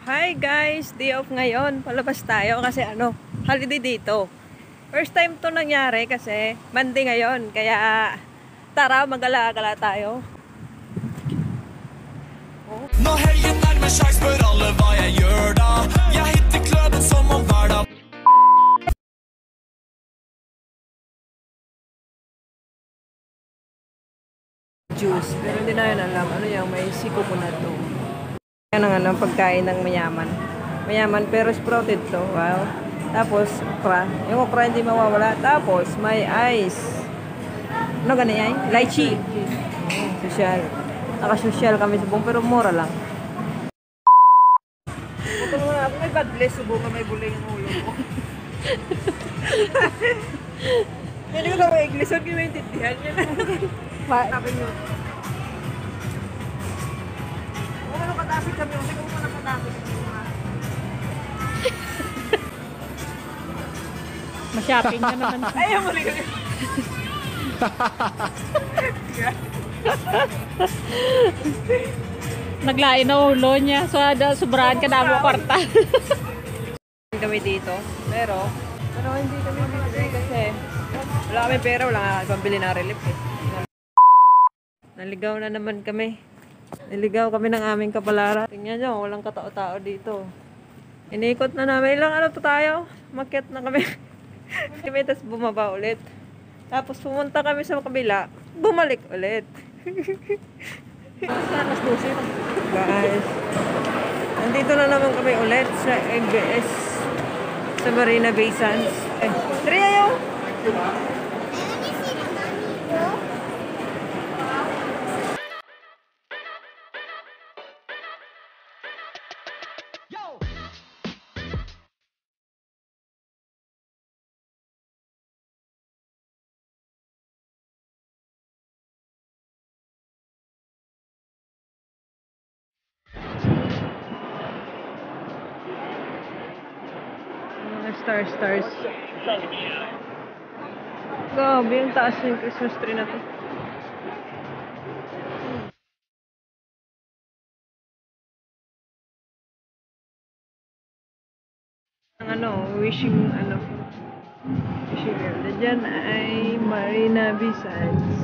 Hi guys! Day off ngayon. Palabas tayo kasi holiday dito. First time to nangyari kasi Monday ngayon. Kaya tara, magala-gala tayo. Nå helgen nærmer seg, spør alle hva jeg gjør da. Jeg hitter kløden som om hver dag. Juice. Pero hindi na yun alam. Ano yung may siko po na to. Yan ang pagkain ng mayaman. Mayaman pero sprouted to. Wow. Tapos, okra. Yung okra hindi mawawala. Tapos, may ice. Ano ganyan? Lychee. Social. Naka-social kami sa buong pero mura lang. Ito muna ako. May bad bless. Subo ka may buling ang ulo mo. Hindi ko na may English. Huwag yung maintindihan niya na. Sabi nyo. Huwag ano katasig kami. Huwag mo na katasig kami. Ma-shopping ka naman. Ayaw mo rin kami. Naglain na ulo niya. So, sobrahan ka na mo kwarta. Kami dito. Pero hindi kami bibili kasi wala kami pera. Wala nga pambili na relief eh. Naligaw na naman kami. Naligaw kami ng aming kapalaran. Tingnan nyo, walang katao-tao dito. Inikot na namin. Ilang to tayo? Makyat na kami. Kami tapos bumaba ulit. Tapos pumunta kami sa kabila. Bumalik ulit. Guys, nandito na naman kami ulit sa MBS sa Marina Bay Sands. Tari ayaw! Stars. Grabe, yung taas yung Christmas tree na to. Wishing area. Diyan ay Marina Bay Sands.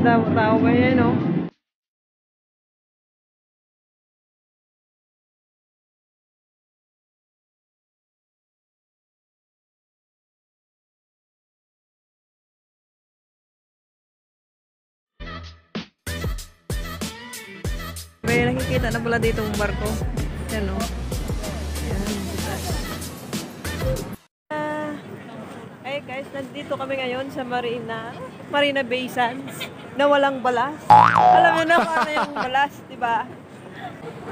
Tao ba yan, no? May nakikita na pala dito yung barko. Yan, no? Yan, hey guys, nandito kami ngayon sa Marina Bay Sands na walang balas. Alam niyo na kung ano yung balas, diba?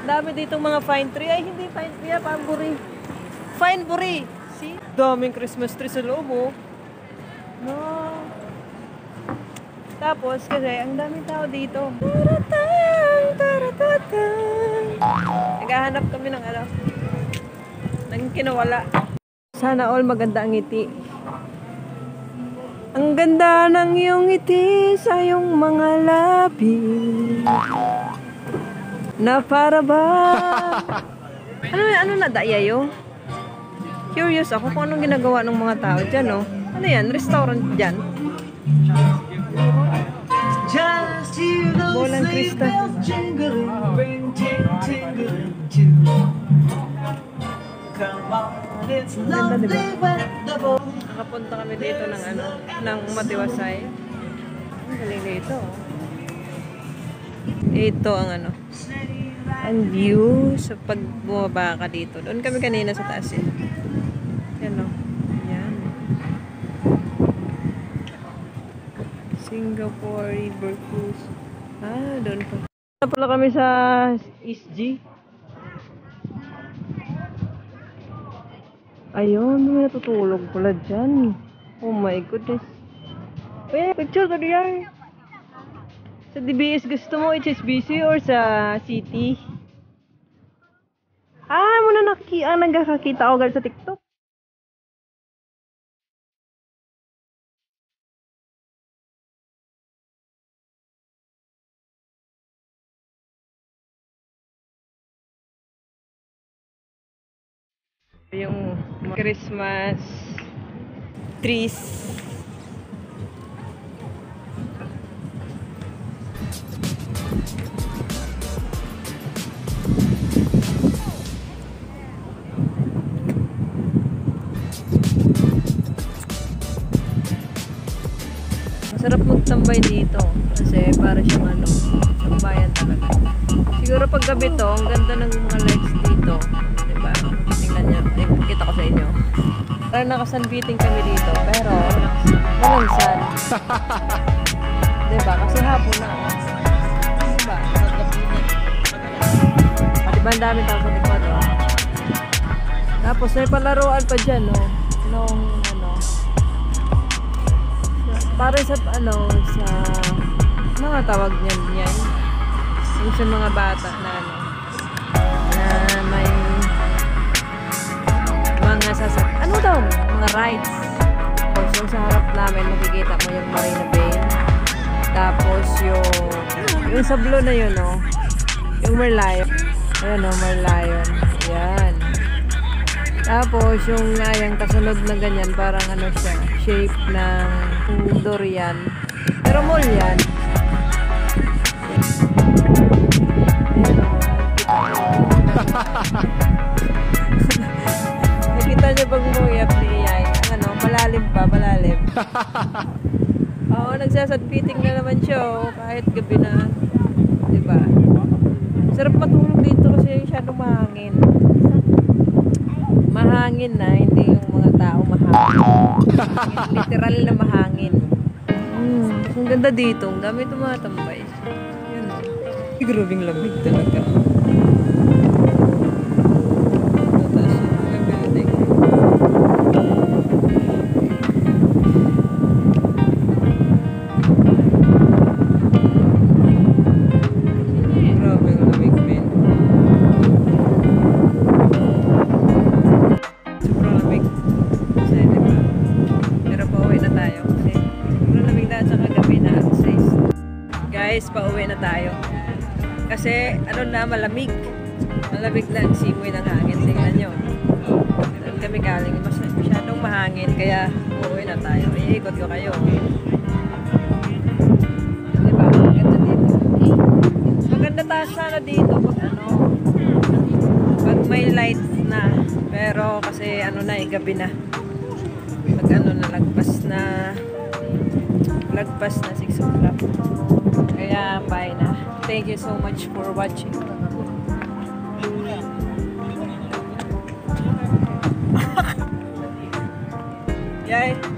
Dami ditong mga fine tree. Ay, hindi fine tree, pamburi. Fine buri. See? Daming Christmas tree sa loob, oh. No. Tapos, kasi ang daming tao dito. Naghahanap kami ng ng kinawala. Sana all maganda ang ngiti. Ang ganda ng iyong ngiti sa iyong mga labi. Na para ba? Ano na daya yo? Curious ako kung anong ginagawa ng mga tao dyan, no? Ano yan? Restaurant dyan? Bolang Krista. Ganda, diba? Nakapunta kami dito ng Matiwasay. Ang galing dito. Ito ang ang view sa pag bumaba ka dito. Doon kami kanina sa taas eh. Yan o. Yan. Singapore River Cruise. Doon pa. Pala kami sa SG. Ayun, may natutulog pala dyan. Oh my goodness. Picture ka diyan. Sa DBS gusto mo, HSBC or sa City? Muna nagkakakita ako sa TikTok. Yung Christmas trees. Masarap magtambay dito kasi para siyang ano, tambayan talaga. Siguro pag gabi to, ang ganda ng mga lights dito. Diba? Tingnan nyo, kita ko sa inyo. Parang nakasunbeating kami dito, pero walang sun. Diba? Kasi hapon na. Diba? Diba ang dami tao sa likod, oh. Tapos may palaruan pa dyan, no? Nung ano, para sa ano, sa mga tawag niyan. Yung sa mga bata na ano, na may mga ano daw, mga rides. Tapos yung sa harap namin, makikita mo yung Marina Bay. Tapos yung sa blue na yun, no? Yung Merlion. Ayan, no? Merlion. Ayan. Tapos yung kasunod na ganyan, parang ano siya, shape ng durian. Pero mall yan. Nakita niyo pag umuyap ni Iyay. Ano, malalim pa, malalim. Oo, nagsasadpiting na naman siya, oh, kahit gabi na. Diba? Sarap matulog dito kasi masyadong mahangin. Mahangin na, hindi yung mga tao mahangin. Literal na mahangin. Ang ganda dito, ang dami tumatambay. Yun, oh. Grabing lamig talaga. Guys, pauwi na tayo. Kasi, ano na, malamig. Malamig na ang simoy ng hangin. Tingnan nyo. Saan kami galing? Masyadong mahangin. Kaya, uuwi na tayo. Iikot ko kayo. Diba? Maganda dito. Maganda tayo sana dito. Pag ano, pag may lights na. Pero, kasi, ano na, gabi na. Pag ano na, lagpas na 6 o'clock. Kaya, bye na. Thank you so much for watching. Yay!